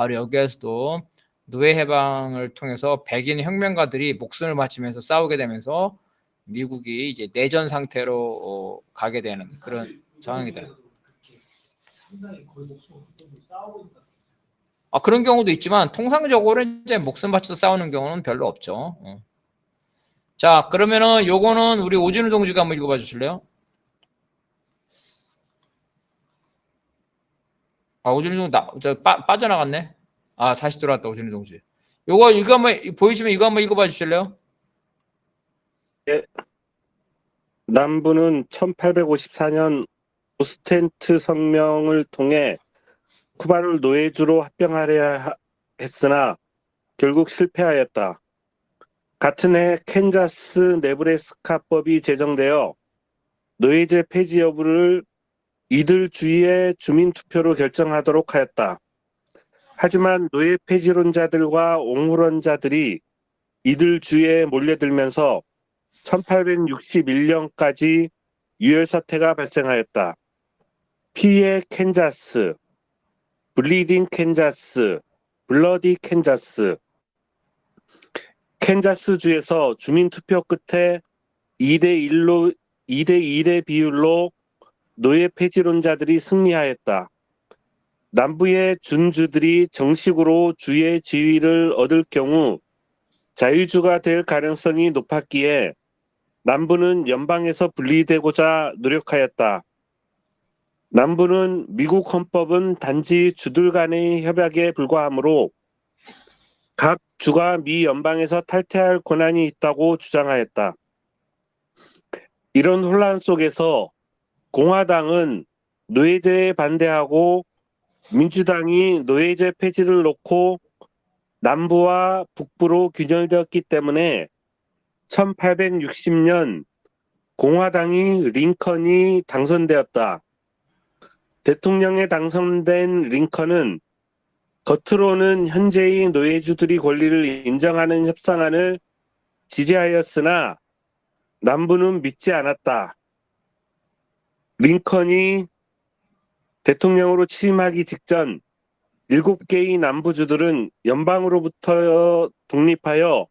바로 여기에서도 노예 해방을 통해서 백인 혁명가들이 목숨을 바치면서 싸우게 되면서 미국이 이제 내전 상태로 가게 되는 그런 상황이 되는. 상당히 거의 목숨 없을 싸우고 있다. 그런 경우도 있지만 통상적으로 이제 목숨 바쳐서 싸우는 경우는 별로 없죠. 자, 그러면은 요거는 우리 오진우 동지가 한번 읽어봐 주실래요? 오진우 동지 빠져나갔네. 다시 들어왔다 오진우 동지. 요거 이거 한번 보이시면 이거 한번 읽어봐 주실래요? 예. 남부는 1854년 오스텐트 성명을 통해 쿠바를 노예주로 합병하려 했으나 결국 실패하였다. 같은 해 캔자스 네브래스카법이 제정되어 노예제 폐지 여부를 이들 주위의 주민투표로 결정하도록 하였다. 하지만 노예 폐지론자들과 옹호론자들이 이들 주위에 몰려들면서 1861년까지 유혈사태가 발생하였다. 피해 캔자스, 블리딩 캔자스, 블러디 캔자스. 캔자스주에서 주민투표 끝에 2대1의 비율로 노예 폐지론자들이 승리하였다. 남부의 준주들이 정식으로 주의 지위를 얻을 경우 자유주가 될 가능성이 높았기에 남부는 연방에서 분리되고자 노력하였다. 남부는 미국 헌법은 단지 주들 간의 협약에 불과하므로 각 주가 미 연방에서 탈퇴할 권한이 있다고 주장하였다. 이런 혼란 속에서 공화당은 노예제에 반대하고 민주당이 노예제 폐지를 놓고 남부와 북부로 균열되었기 때문에 1860년 공화당이 링컨이 당선되었다. 대통령에 당선된 링컨은 겉으로는 현재의 노예주들이 권리를 인정하는 협상안을 지지하였으나 남부는 믿지 않았다. 링컨이 대통령으로 취임하기 직전 7개의 남부주들은 연방으로부터 독립하여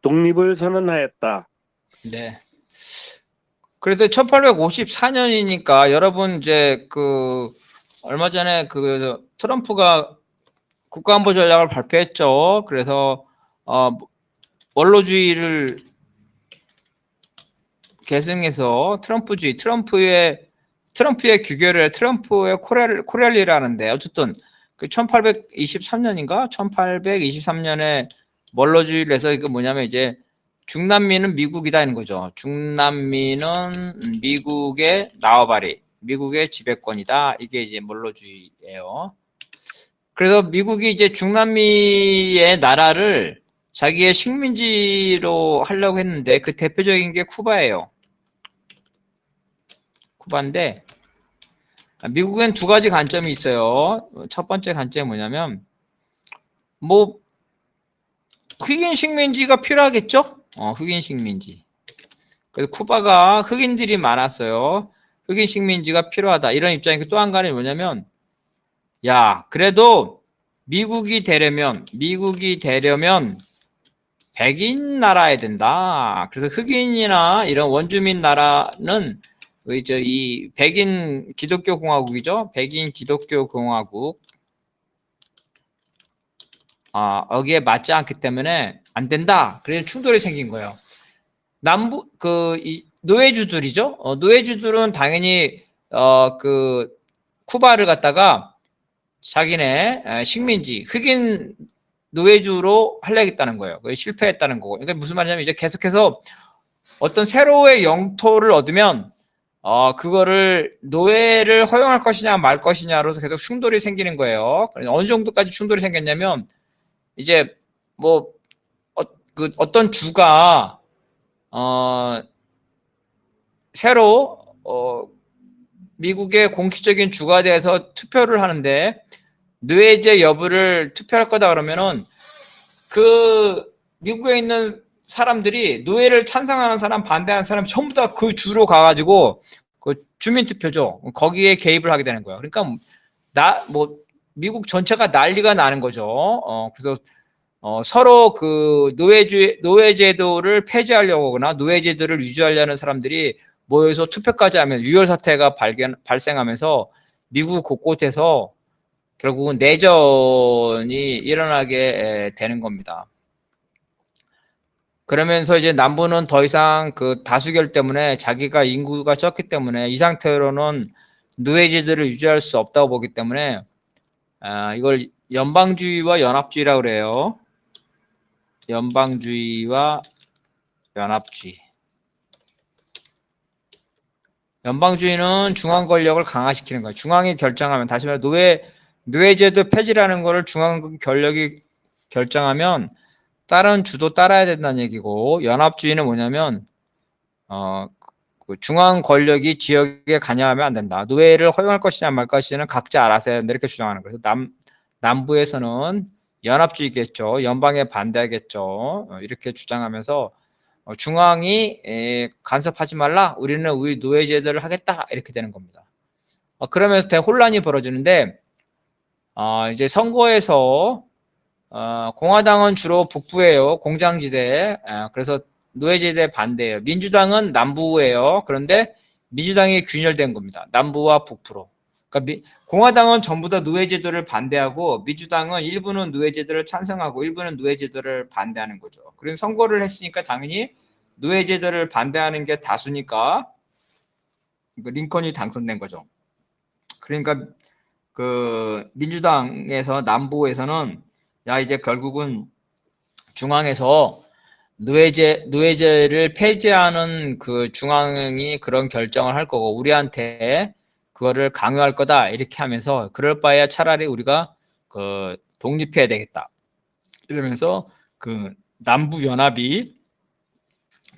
독립을 선언하였다. 네. 그래도 1854년이니까 여러분 이제 얼마 전에 트럼프가 국가안보 전략을 발표했죠. 그래서 원로주의를 계승해서 트럼프의 규결을 트럼프의 코렐리라는데 어쨌든 1823년인가 1823년에 원로주의를 해서 이거 뭐냐면 이제 중남미는 미국이다는 거죠. 중남미는 미국의 나와바리, 미국의 지배권이다. 이게 이제 원로주의예요. 그래서 미국이 이제 중남미의 나라를 자기의 식민지로 하려고 했는데 그 대표적인 게 쿠바예요. 쿠바인데 미국엔 두 가지 관점이 있어요. 첫 번째 관점이 뭐냐면 흑인 식민지가 필요하겠죠? 흑인 식민지. 그래서 쿠바가 흑인들이 많았어요. 흑인 식민지가 필요하다. 이런 입장이고 또 한 가지 뭐냐면 그래도 미국이 되려면 백인 나라야 된다. 그래서 흑인이나 이런 원주민 나라는 이 백인 기독교 공화국이죠. 백인 기독교 공화국. 여기에 맞지 않기 때문에 안 된다. 그래서 충돌이 생긴 거예요. 이 노예주들이죠. 노예주들은 당연히 쿠바를 갖다가 자기네 식민지 흑인 노예주로 하려겠다는 거예요. 그게 실패했다는 거고. 그러니까 무슨 말이냐면 이제 계속해서 어떤 새로의 영토를 얻으면 그거를 노예를 허용할 것이냐 말 것이냐로서 계속 충돌이 생기는 거예요. 어느 정도까지 충돌이 생겼냐면 이제 어떤 주가 새로 미국의 공식적인 주가 돼서 투표를 하는데 노예제 여부를 투표할 거다 그러면은 미국에 있는 사람들이 노예를 찬성하는 사람, 반대하는 사람 전부 다 그 주로 가가지고 주민투표죠. 거기에 개입을 하게 되는 거예요. 그러니까 미국 전체가 난리가 나는 거죠. 그래서 서로 그 노예제도를 폐지하려고 하거나 노예제도를 유지하려는 사람들이 모여서 투표까지 하면 유혈 사태가 발생하면서 미국 곳곳에서 결국은 내전이 일어나게 되는 겁니다. 그러면서 이제 남부는 더 이상 그 다수결 때문에 자기가 인구가 적기 때문에 이 상태로는 노예제도를 유지할 수 없다고 보기 때문에 이걸 연방주의와 연합주의라고 그래요. 연방주의와 연합주의. 연방주의는 중앙 권력을 강화시키는 거예요. 중앙이 결정하면, 다시 말해 노예제도 폐지라는 거를 중앙 권력이 결정하면 다른 주도 따라야 된다는 얘기고, 연합주의는 뭐냐면 그 중앙 권력이 지역에 관여하면 안 된다. 노예를 허용할 것이냐 말 것이냐는 각자 알아서 해야 된다, 이렇게 주장하는 거예요. 남부에서는 연합주의겠죠. 연방에 반대하겠죠. 이렇게 주장하면서 중앙이 간섭하지 말라. 우리는 우리 노예제도를 하겠다. 이렇게 되는 겁니다. 그러면서 대혼란이 벌어지는데 이제 선거에서 공화당은 주로 북부예요. 공장지대. 그래서 노예제도에 반대예요. 민주당은 남부예요. 그런데 민주당이 균열된 겁니다. 남부와 북부로. 그러니까 공화당은 전부 다 노예제도를 반대하고 민주당은 일부는 노예제도를 찬성하고 일부는 노예제도를 반대하는 거죠. 그래서 선거를 했으니까 당연히 노예제도를 반대하는 게 다수니까 링컨이 당선된 거죠. 그러니까 그 민주당에서 남부에서는 야 이제 결국은 중앙에서 노예제를 폐지하는 그 중앙이 그런 결정을 할 거고 우리한테 그거를 강요할 거다 이렇게 하면서 그럴 바에야 차라리 우리가 그 독립해야 되겠다 이러면서 그 남부 연합이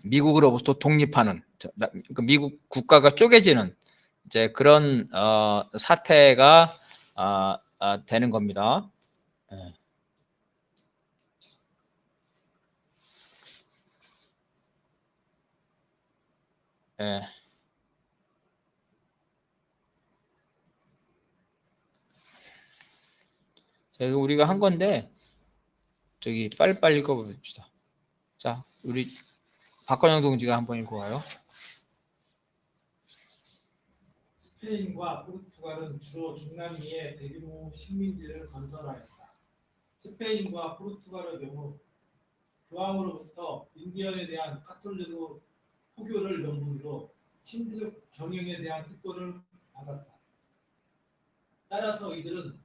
미국으로부터 독립하는 미국 국가가 쪼개지는 이제 그런 사태가 되는 겁니다. 예. 이거 우리가 한 건데 저기 빨리빨리 읽어봅시다. 자, 우리 박건영 동지가 한번 읽어와요. 스페인과 포르투갈은 주로 중남미에 대규모 식민지를 건설하였다. 스페인과 포르투갈의 경우 교황으로부터 인디언에 대한 카톨릭 포교를 명분으로 신대적 경영에 대한 특권을 받았다. 따라서 이들은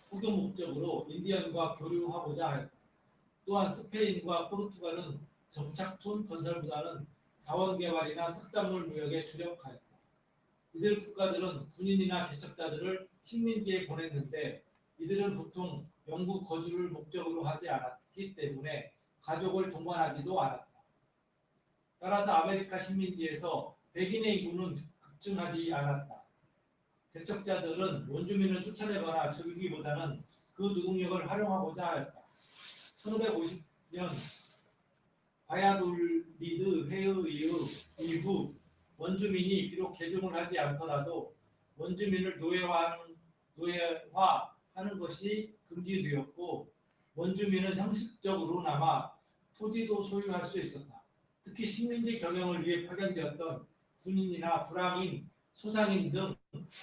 포교 목적으로 인디언과 교류하고자 하였다. 또한 스페인과 포르투갈은 정착촌 건설보다는 자원개발이나 특산물 무역에 주력하였다. 이들 국가들은 군인이나 개척자들을 식민지에 보냈는데 이들은 보통 영국 거주를 목적으로 하지 않았기 때문에 가족을 동반하지도 않았다. 따라서 아메리카 식민지에서 백인의 인구는 급증하지 않았다. 개척자들은 원주민을 쫓아내거나 죽이기보다는 그 노동력을 활용하고자 하였다. 1550년 바야돌리드 회의의 이후 원주민이 비록 개종을 하지 않더라도 원주민을 노예화하는 것이 금지되었고 원주민은 형식적으로나마 토지도 소유할 수 있었다. 특히 식민지 경영을 위해 파견되었던 군인이나 불황인, 소상인 등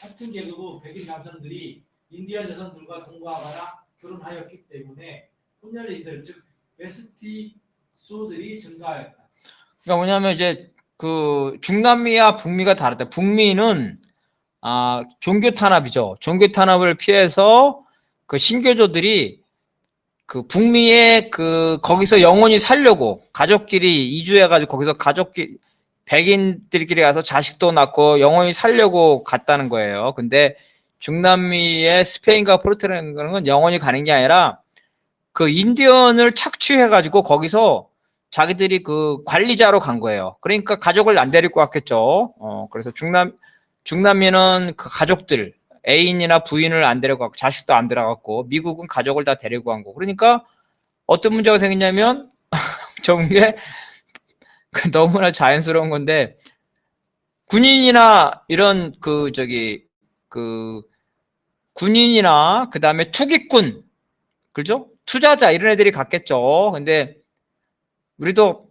하층 계급의 백인 남성들이 인디언 여성들과 동거하거나 결혼하였기 때문에 혼혈인들 즉 메스티소들이 증가하였다. 그러니까 뭐냐면 이제 그 중남미와 북미가 다르다. 북미는 종교 탄압이죠. 종교 탄압을 피해서 그 신교조들이 그 북미에 그 거기서 영원히 살려고 가족끼리 이주해가지고 거기서 가족끼리 백인들끼리 가서 자식도 낳고 영원히 살려고 갔다는 거예요. 근데 중남미의 스페인과 포르투갈은 영원히 가는 게 아니라 그 인디언을 착취해가지고 거기서 자기들이 그 관리자로 간 거예요. 그러니까 가족을 안 데리고 왔겠죠. 그래서 중남미는 그 가족들, 애인이나 부인을 안 데리고 갔고, 자식도 안 데려갔고, 미국은 가족을 다 데리고 간 거. 그러니까 어떤 문제가 생겼냐면, 저게 너무나 자연스러운 건데, 군인이나 이런 군인이나 그 다음에 투기꾼, 그죠? 투자자 이런 애들이 갔겠죠. 근데 우리도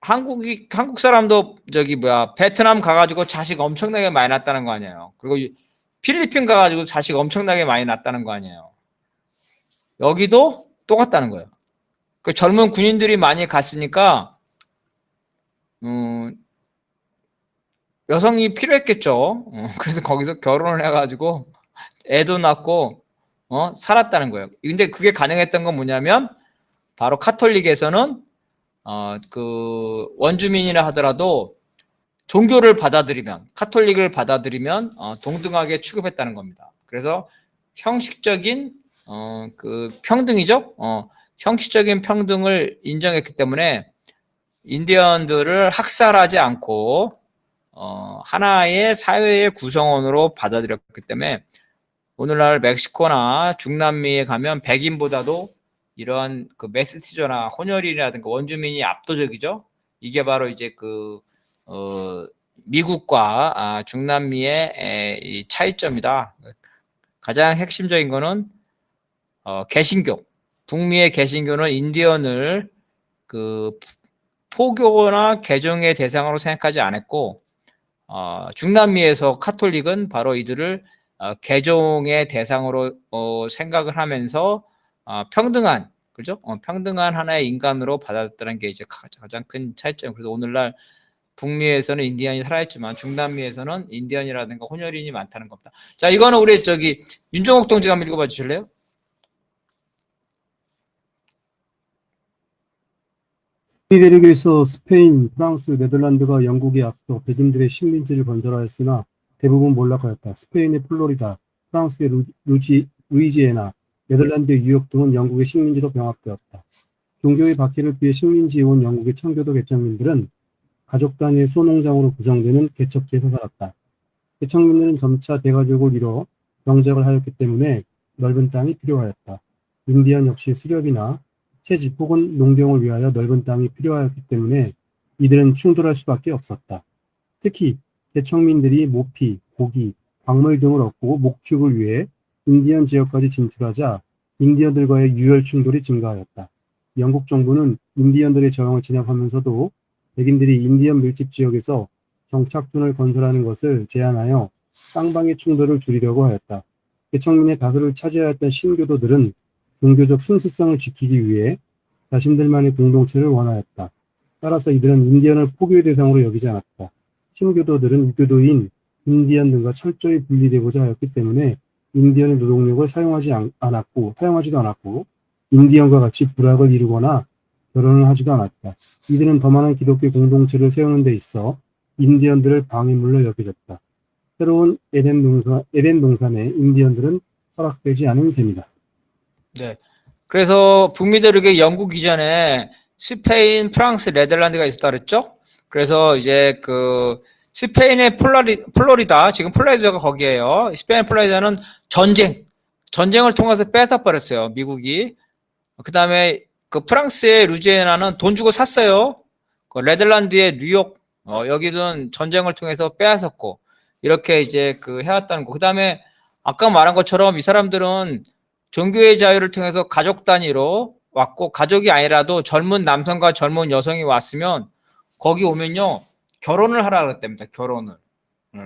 한국 사람도 저기 뭐야 베트남 가가지고 자식 엄청나게 많이 낳았다는 거 아니에요. 그리고 필리핀 가가지고 자식 엄청나게 많이 낳았다는 거 아니에요. 여기도 똑같다는 거예요. 그 젊은 군인들이 많이 갔으니까 여성이 필요했겠죠. 그래서 거기서 결혼을 해가지고 애도 낳고 살았다는 거예요. 근데 그게 가능했던 건 뭐냐면 바로 카톨릭에서는 그 원주민이라 하더라도 종교를 받아들이면 카톨릭을 받아들이면 동등하게 취급했다는 겁니다. 그래서 형식적인 그 평등이죠. 형식적인 평등을 인정했기 때문에 인디언들을 학살하지 않고 하나의 사회의 구성원으로 받아들였기 때문에 오늘날 멕시코나 중남미에 가면 백인보다도 이런 그 메스티저나 혼혈이라든가 원주민이 압도적이죠. 이게 바로 이제 그 미국과 중남미의 이 차이점이다. 가장 핵심적인 거는 개신교. 북미의 개신교는 인디언을 그 포교나 개종의 대상으로 생각하지 않았고 중남미에서 카톨릭은 바로 이들을 개종의 대상으로 생각을 하면서 평등한 그죠? 평등한 하나의 인간으로 받아들였다는 게 이제 가장 큰 차이점. 그래서 오늘날 북미에서는 인디언이 살아있지만 중남미에서는 인디언이라든가 혼혈인이 많다는 겁니다. 자, 이거는 우리 저기 윤종옥 동지가 한번 읽어봐 주실래요? 이 대륙에서 스페인, 프랑스, 네덜란드가 영국에 앞서 백인들의 식민지를 건설하였으나 대부분 몰락하였다. 스페인의 플로리다, 프랑스의 루이지애나, 네덜란드의 뉴욕 등은 영국의 식민지로 병합되었다. 종교의 박해를 피해 식민지에 온 영국의 청교도 개척민들은 가족 단위의 소농장으로 구성되는 개척지에서 살았다. 개척민들은 점차 대가족을 이뤄 경작을 하였기 때문에 넓은 땅이 필요하였다. 인디언 역시 수렵이나 채집 혹은 농경을 위하여 넓은 땅이 필요하였기 때문에 이들은 충돌할 수밖에 없었다. 특히 개척민들이 모피, 고기, 광물 등을 얻고 목축을 위해 인디언 지역까지 진출하자 인디언들과의 유혈 충돌이 증가하였다. 영국 정부는 인디언들의 저항을 진압하면서도 백인들이 인디언 밀집 지역에서 정착촌을 건설하는 것을 제한하여 쌍방의 충돌을 줄이려고 하였다. 개척민의 다수를 차지하였던 신교도들은 종교적 순수성을 지키기 위해 자신들만의 공동체를 원하였다. 따라서 이들은 인디언을 포교의 대상으로 여기지 않았다. 신교도들은 유교도인 인디언 등과 철저히 분리되고자 하였기 때문에 인디언의 노동력을 사용하지도 않았고 인디언과 같이 부락을 이루거나 결혼을 하지도 않았다. 이들은 더 많은 기독교 공동체를 세우는 데 있어 인디언들을 방해물로 여겨졌다. 새로운 에덴 동산에 인디언들은 허락되지 않은 셈이다. 네. 그래서 북미 대륙에 영국 이전에 스페인, 프랑스, 네덜란드가 있었다 그랬죠? 그래서 이제 그 스페인의 플로리다, 지금 플로리다가 거기에요. 스페인 플로리다는 전쟁을 통해서 뺏어 버렸어요. 미국이. 그 다음에 그 프랑스의 루지애나는 돈 주고 샀어요. 그 네덜란드의 뉴욕, 여기는 전쟁을 통해서 빼앗았고, 이렇게 이제 그 해왔다는 거. 그 다음에 아까 말한 것처럼 이 사람들은 종교의 자유를 통해서 가족 단위로 왔고, 가족이 아니라도 젊은 남성과 젊은 여성이 왔으면 거기 오면요 결혼을 하라 그랬답니다. 결혼을.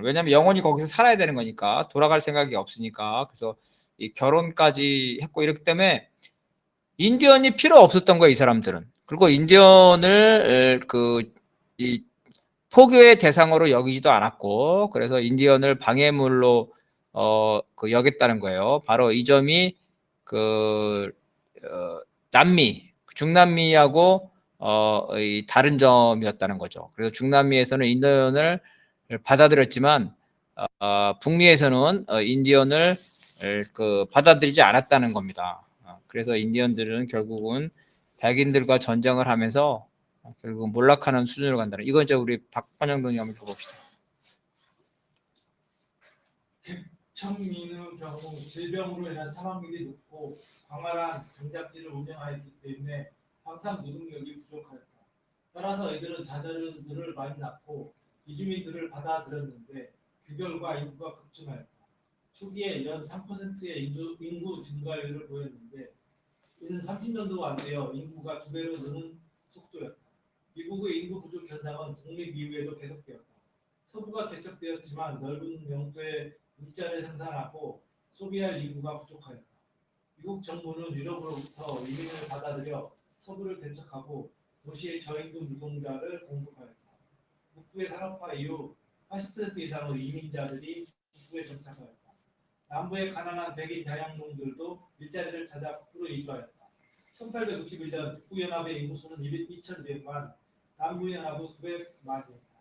왜냐하면 영원히 거기서 살아야 되는 거니까 돌아갈 생각이 없으니까. 그래서 이 결혼까지 했고 이렇기 때문에 인디언이 필요 없었던 거예요. 이 사람들은. 그리고 인디언을 이 포교의 대상으로 여기지도 않았고, 그래서 인디언을 방해물로 그 여겼다는 거예요. 바로 이 점이 그 중남미하고 이 다른 점이었다는 거죠. 그래서 중남미에서는 인디언을 받아들였지만 북미에서는 인디언을 그 받아들이지 않았다는 겁니다. 그래서 인디언들은 결국은 백인들과 전쟁을 하면서 결국 몰락하는 수준으로 간다는. 이건 이제 우리 박환영동이 한번 해봅시다. 개척민의 경우 질병으로 인한 사망률이 높고 광활한 경작지를 운영하였기 때문에 항상 노동력이 부족하였다. 따라서 이들은 자녀들을 많이 낳고 이주민들을 받아들였는데 그 결과 인구가 급증하였다. 초기에 연 3%의 인구 증가율을 보였는데 이는 30년도가 안 되어 인구가 2배로 느는 속도였다. 미국의 인구 부족 현상은 독립 이후에도 계속되었다. 서부가 개척되었지만 넓은 영토에 물자를 생산하고 소비할 인구가 부족하였다. 미국 정부는 유럽으로부터 이민을 받아들여 서부를 개척하고 도시의 저임금 노동자를 공급하였다. 북부의 산업화 이후 80% 이상의 이민자들이 북부에 정착하였다. 남부의 가난한 백인 자양농들도 일자리를 찾아 북부로 이주하였다. 1861년 북부연합의 인구수는 2,200만, 남부연합은 900만이었다.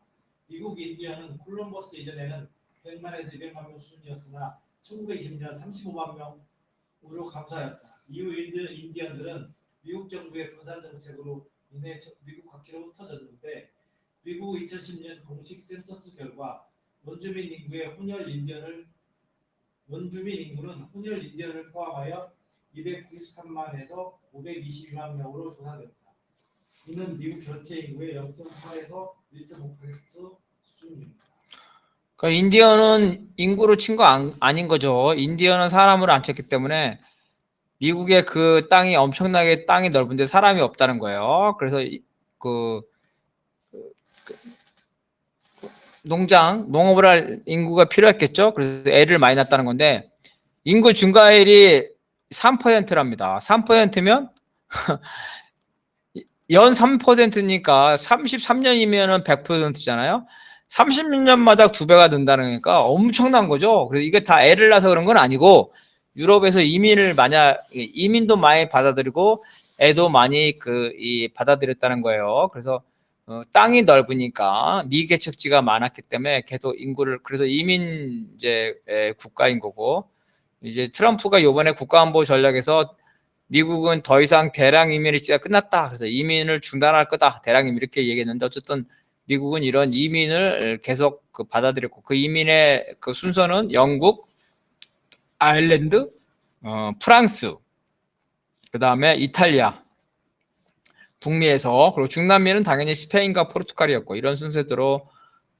미국 인디언은 콜럼버스 이전에는 100만에서 200만 명 수준이었으나 1920년 35만 명으로 감소하였다. 이후 인디언들은 미국 정부의 분산 정책으로 인해 미국 각지로 흩어졌는데 미국 2010년 공식 센서스 결과 원주민 인구는 혼혈 인디언을 포함하여 293만에서 522만 명으로 조사되었다. 이는 미국 전체 인구의 0.4에서 1.5% 수준입니다. 그러니까 인디언은 인구로 친 거 아닌 거죠. 인디언은 사람을 안 쳤기 때문에 미국의 그 땅이 엄청나게 땅이 넓은데 사람이 없다는 거예요. 그래서 농업을 할 인구가 필요했겠죠. 그래서 애를 많이 낳았다는 건데 인구 증가율이 3%랍니다. 3%면 연 3%니까 33년이면은 100%잖아요. 36년마다 2배가 는다는 거니까 엄청난 거죠. 그래서 이게 다 애를 낳아서 그런 건 아니고 유럽에서 이민도 많이 받아들이고 애도 많이 받아들였다는 거예요. 그래서 땅이 넓으니까 미개척지가 많았기 때문에 계속 인구를 그래서 이민제 국가인 거고 이제 트럼프가 이번에 국가안보 전략에서 미국은 더 이상 대량 이민일지가 끝났다. 그래서 이민을 중단할 거다. 대량 이민 이렇게 얘기했는데 어쨌든 미국은 이런 이민을 계속 받아들였고 그 이민의 그 순서는 영국, 아일랜드, 프랑스, 그 다음에 이탈리아, 북미에서 그리고 중남미는 당연히 스페인과 포르투갈이었고 이런 순서대로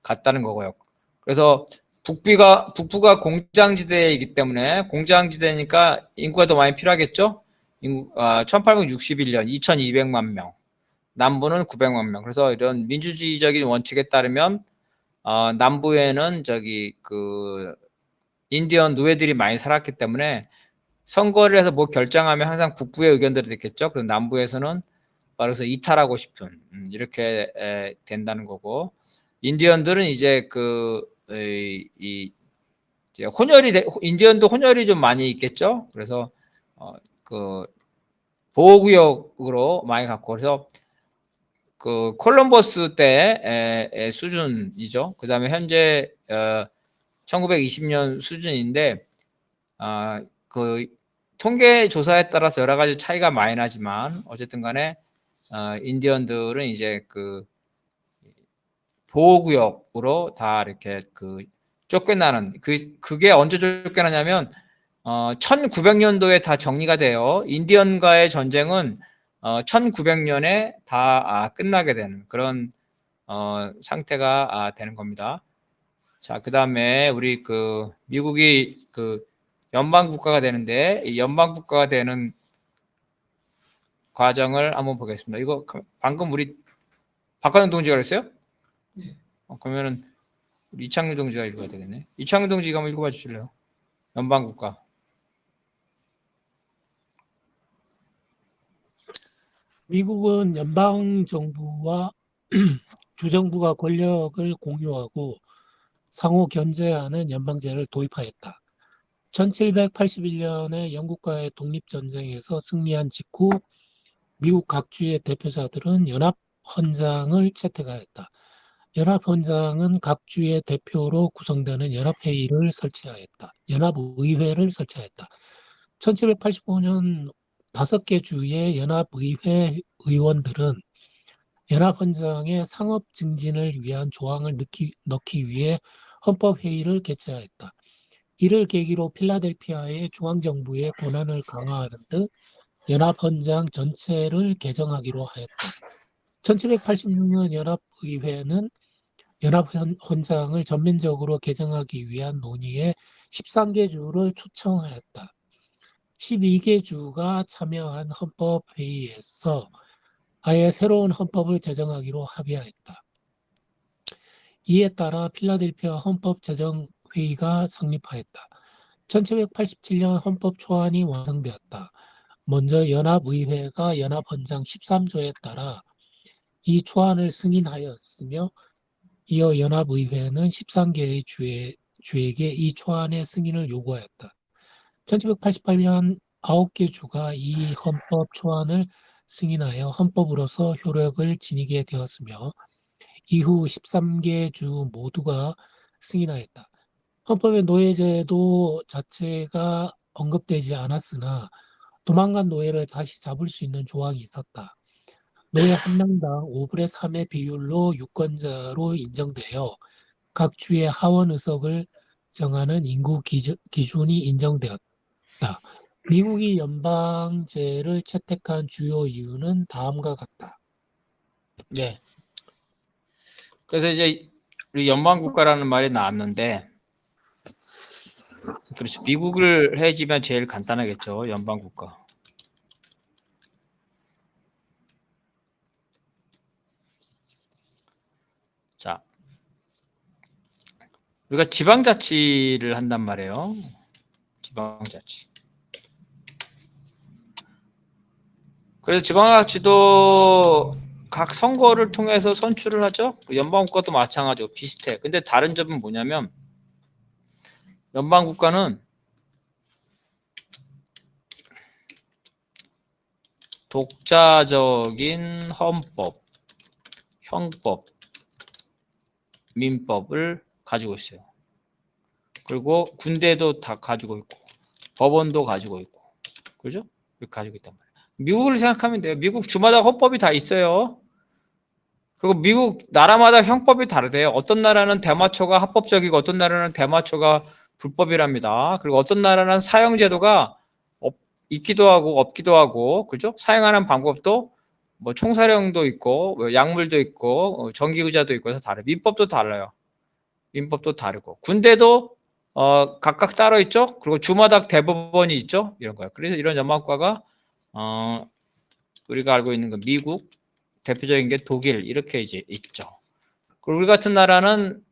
갔다는 거고요. 그래서 북부가 공장지대이기 때문에 공장지대니까 인구가 더 많이 필요하겠죠. 1861년 2200만 명, 남부는 900만 명. 그래서 이런 민주주의적인 원칙에 따르면 남부에는 인디언 노예들이 많이 살았기 때문에 선거를 해서 뭐 결정하면 항상 북부의 의견들이 됐겠죠. 그래서 남부에서는 말해서 이탈하고 싶은 이렇게 된다는 거고 인디언들은 이제 이제 인디언도 혼혈이 좀 많이 있겠죠. 그래서 보호구역으로 많이 갖고 그래서 콜럼버스 때의 수준이죠. 그 다음에 현재 1920년 수준인데 통계 조사에 따라서 여러 가지 차이가 많이 나지만 어쨌든 간에 인디언들은 이제 보호구역으로 다 이렇게 쫓겨나는 그게 언제 쫓겨나냐면 1900년도에 다 정리가 돼요. 인디언과의 전쟁은 1900년에 다 끝나게 되는 그런 상태가 되는 겁니다. 자, 그다음에 우리 미국이 연방 국가가 되는데 이 연방 국가가 되는 과정을 한번 보겠습니다. 이거 방금 우리 박관영 동지가 그랬어요? 그러면은 우리 이창규 동지가 읽어야 되겠네. 이창규 동지가 한번 읽어봐 주실래요? 연방 국가. 미국은 연방 정부와 주정부가 권력을 공유하고 상호 견제하는 연방제를 도입하였다. 1781년에 영국과의 독립전쟁에서 승리한 직후 미국 각주의 대표자들은 연합헌장을 채택하였다. 연합헌장은 각주의 대표로 구성되는 연합의회를 설치하였다. 1785년 5개 주의 연합의회 의원들은 연합헌장의 상업 증진을 위한 조항을 넣기 위해 헌법회의를 개최하였다. 이를 계기로 필라델피아의 중앙정부의 권한을 강화하는 듯 연합헌장 전체를 개정하기로 하였다. 1786년 연합의회는 연합헌장을 전면적으로 개정하기 위한 논의에 13개 주를 초청하였다. 12개 주가 참여한 헌법회의에서 아예 새로운 헌법을 제정하기로 합의하였다. 이에 따라 필라델피아 헌법제정회의가 성립하였다. 1787년 헌법 초안이 완성되었다. 먼저 연합의회가 연합헌장 13조에 따라 이 초안을 승인하였으며 이어 연합의회는 13개의 주에게 이 초안의 승인을 요구하였다. 1788년 9개 주가 이 헌법 초안을 승인하여 헌법으로서 효력을 지니게 되었으며 이후 13개 주 모두가 승인하였다. 헌법의 노예제도 자체가 언급되지 않았으나 도망간 노예를 다시 잡을 수 있는 조항이 있었다. 노예 한 명당 5분의 3의 비율로 유권자로 인정되어 각 주의 하원 의석을 정하는 인구 기준이 인정되었다. 미국이 연방제를 채택한 주요 이유는 다음과 같다. 네. 그래서 이제 우리 연방국가라는 말이 나왔는데, 그렇죠. 미국을 해지면 제일 간단하겠죠. 연방국가. 자, 우리가 지방자치를 한단 말이에요. 지방자치. 그래서 지방자치도 각 선거를 통해서 선출을 하죠. 연방국가도 마찬가지고 비슷해. 근데 다른 점은 뭐냐면 연방국가는 독자적인 헌법, 형법, 민법을 가지고 있어요. 그리고 군대도 다 가지고 있고 법원도 가지고 있고 그죠? 이렇게 가지고 있단 말이에요. 미국을 생각하면 돼요. 미국 주마다 헌법이 다 있어요. 그리고 미국 나라마다 형법이 다르대요. 어떤 나라는 대마초가 합법적이고 어떤 나라는 대마초가 불법이랍니다. 그리고 어떤 나라는 사형제도가 있기도 하고 없기도 하고 그죠? 사용하는 방법도 뭐 총사령도 있고 뭐 약물도 있고 전기의자도 있고 해서 다르고 민법도 달라요. 민법도 다르고 군대도 각각 따로 있죠. 그리고 주마다 대법원이 있죠. 이런 거예요. 그래서 이런 연방국가가 우리가 알고 있는 건 미국, 대표적인 게 독일 이렇게 이제 있죠. 그리고 우리 같은 나라는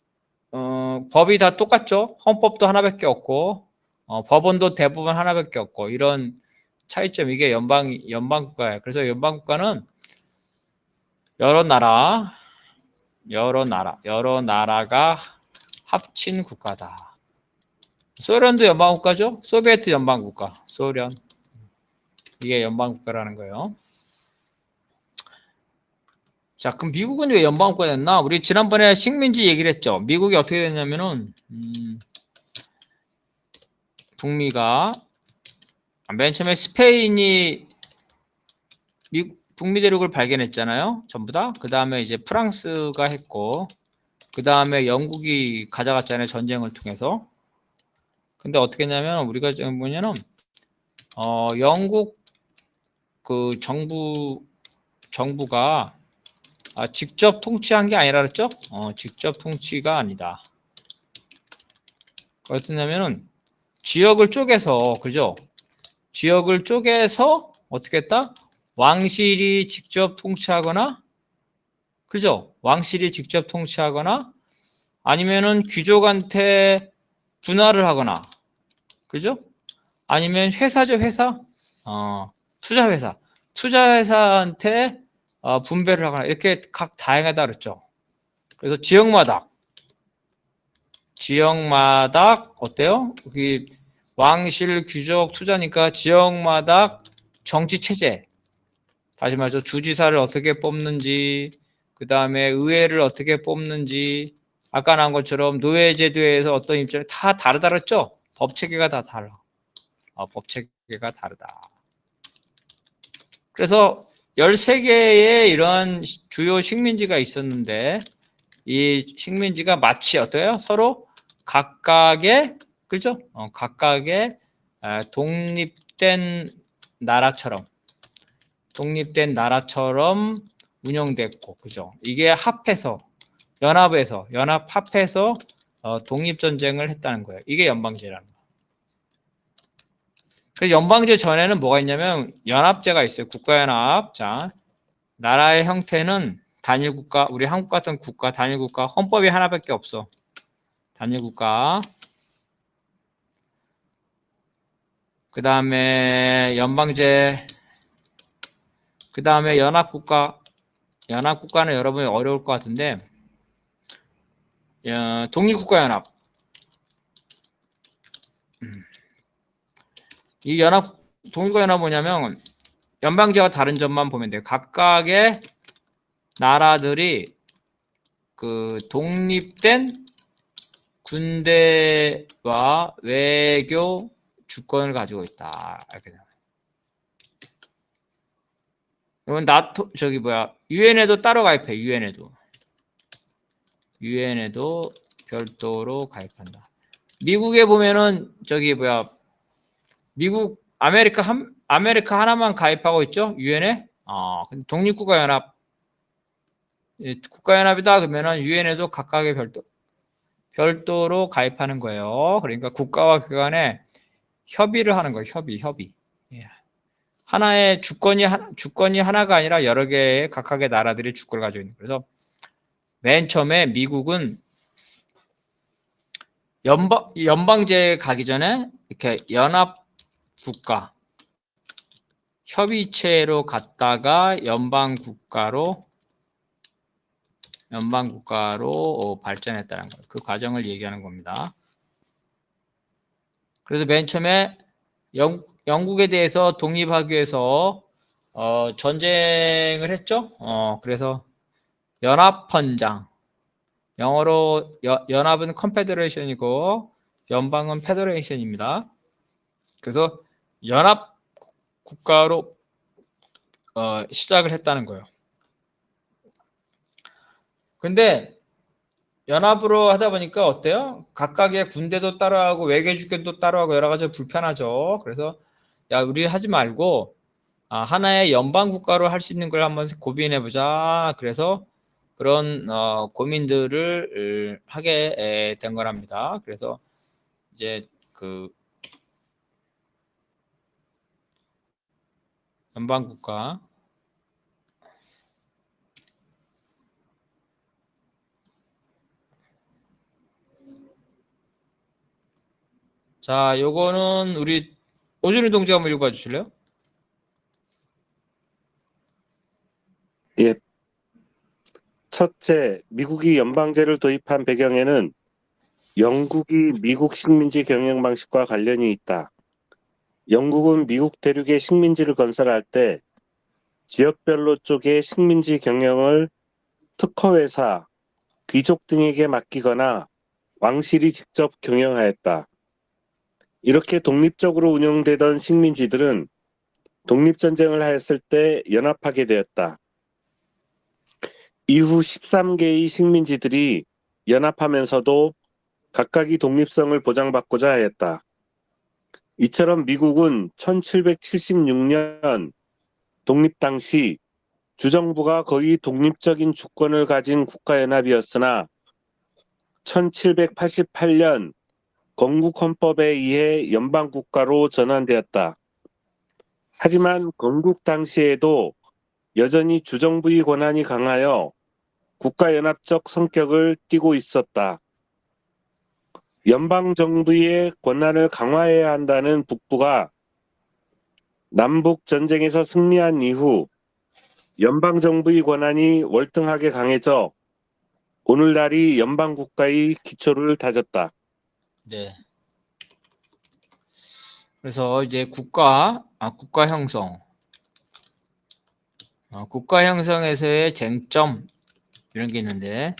법이 다 똑같죠. 헌법도 하나밖에 없고 법원도 대부분 하나밖에 없고 이런 차이점 이게 연방국가예요. 그래서 연방국가는 여러 나라가 합친 국가다. 소련도 연방국가죠. 소비에트 연방국가, 소련. 이게 연방국가라는 거예요. 자, 그럼 미국은 왜 연방국가 됐나? 우리 지난번에 식민지 얘기를 했죠. 미국이 어떻게 됐냐면은 북미가 맨 처음에 스페인이 북미 대륙을 발견했잖아요. 전부 다. 그 다음에 이제 프랑스가 했고, 그 다음에 영국이 가져갔잖아요. 전쟁을 통해서. 근데 어떻게 했냐면 우리가 지금 보면은 영국 그 정부가 직접 통치한 게 아니라 그랬죠? 직접 통치가 아니다. 어떻냐면은 지역을 쪼개서 그죠? 지역을 쪼개서 어떻게 했다? 왕실이 직접 통치하거나 그죠? 왕실이 직접 통치하거나 아니면은 귀족한테 분할을 하거나 그죠? 아니면 회사죠, 회사. 투자회사한테 분배를 하거나 이렇게 각 다양하다 그랬죠. 그래서 지역마다 어때요? 여기 왕실, 귀족, 투자니까 지역마다 정치 체제. 다시 말해서 주지사를 어떻게 뽑는지, 그 다음에 의회를 어떻게 뽑는지, 아까 나온 것처럼 노예제도에서 어떤 입장이 다 다르다 그랬죠? 법 체계가 다 달라. 법 체계가 다르다. 그래서 13개의 이런 주요 식민지가 있었는데 이 식민지가 마치 어때요? 서로 각각의 그죠? 각각의 독립된 나라처럼 운영됐고 그죠? 이게 합해서 연합합해서 독립전쟁을 했다는 거예요. 이게 연방제라는 거예요. 그래서 연방제 전에는 뭐가 있냐면 연합제가 있어요. 국가연합. 자, 나라의 형태는 단일국가, 우리 한국 같은 국가, 단일국가, 헌법이 하나밖에 없어. 단일국가. 그 다음에 연방제, 그 다음에 연합국가. 연합국가는 여러분이 어려울 것 같은데, 독립국가연합. 이 독립국가연합 뭐냐면, 연방제와 다른 점만 보면 돼요. 각각의 나라들이 그 독립된 군대와 외교 주권을 가지고 있다. 이렇게 돼요. 이건 나토 유엔에도 따로 가입해. 유엔에도 별도로 가입한다. 미국에 보면은 미국 아메리카 하나만 가입하고 있죠? 유엔에. 근데 독립국가연합 국가연합이다 그러면은 유엔에도 각각의 별도로 가입하는 거예요. 그러니까 국가와 기관에 협의를 하는 거예요. 협의. 예. 하나의 주권이 하나가 아니라 여러 개의 각각의 나라들이 주권을 가지고 있는 거예요. 그래서 맨 처음에 미국은 연방제 가기 전에 이렇게 연합국가 협의체로 갔다가 연방국가로 발전했다는 거예요. 그 과정을 얘기하는 겁니다. 그래서 맨 처음에 영국에 대해서 독립하기 위해서 전쟁을 했죠. 그래서 연합헌장, 영어로 연합은 컨페더레이션이고 연방은 페더레이션입니다. 그래서 연합 국가로 시작을 했다는 거예요. 근데 연합으로 하다 보니까 어때요? 각각의 군대도 따로하고 외교주권도 따로하고 여러 가지 불편하죠. 그래서 야, 우리 하지 말고 하나의 연방 국가로 할 수 있는 걸 한번 고민해 보자. 그래서 그런 고민들을 하게 된 거랍니다. 그래서 이제 그 연방 국가 자, 요거는 우리 오준희 동지 한번 읽어봐 주실래요? 예. 첫째, 미국이 연방제를 도입한 배경에는 영국이 미국 식민지 경영 방식과 관련이 있다. 영국은 미국 대륙의 식민지를 건설할 때 지역별로 쪼개 식민지 경영을 특허회사, 귀족 등에게 맡기거나 왕실이 직접 경영하였다. 이렇게 독립적으로 운영되던 식민지들은 독립전쟁을 하였을 때 연합하게 되었다. 이후 13개의 식민지들이 연합하면서도 각각이 독립성을 보장받고자 하였다. 이처럼 미국은 1776년 독립 당시 주정부가 거의 독립적인 주권을 가진 국가연합이었으나 1788년 건국헌법에 의해 연방국가로 전환되었다. 하지만 건국 당시에도 여전히 주정부의 권한이 강하여 국가연합적 성격을 띠고 있었다. 연방정부의 권한을 강화해야 한다는 북부가 남북 전쟁에서 승리한 이후 연방정부의 권한이 월등하게 강해져 오늘날이 연방국가의 기초를 다졌다. 네. 그래서 이제 국가 형성. 국가 형성에서의 쟁점 이런 게 있는데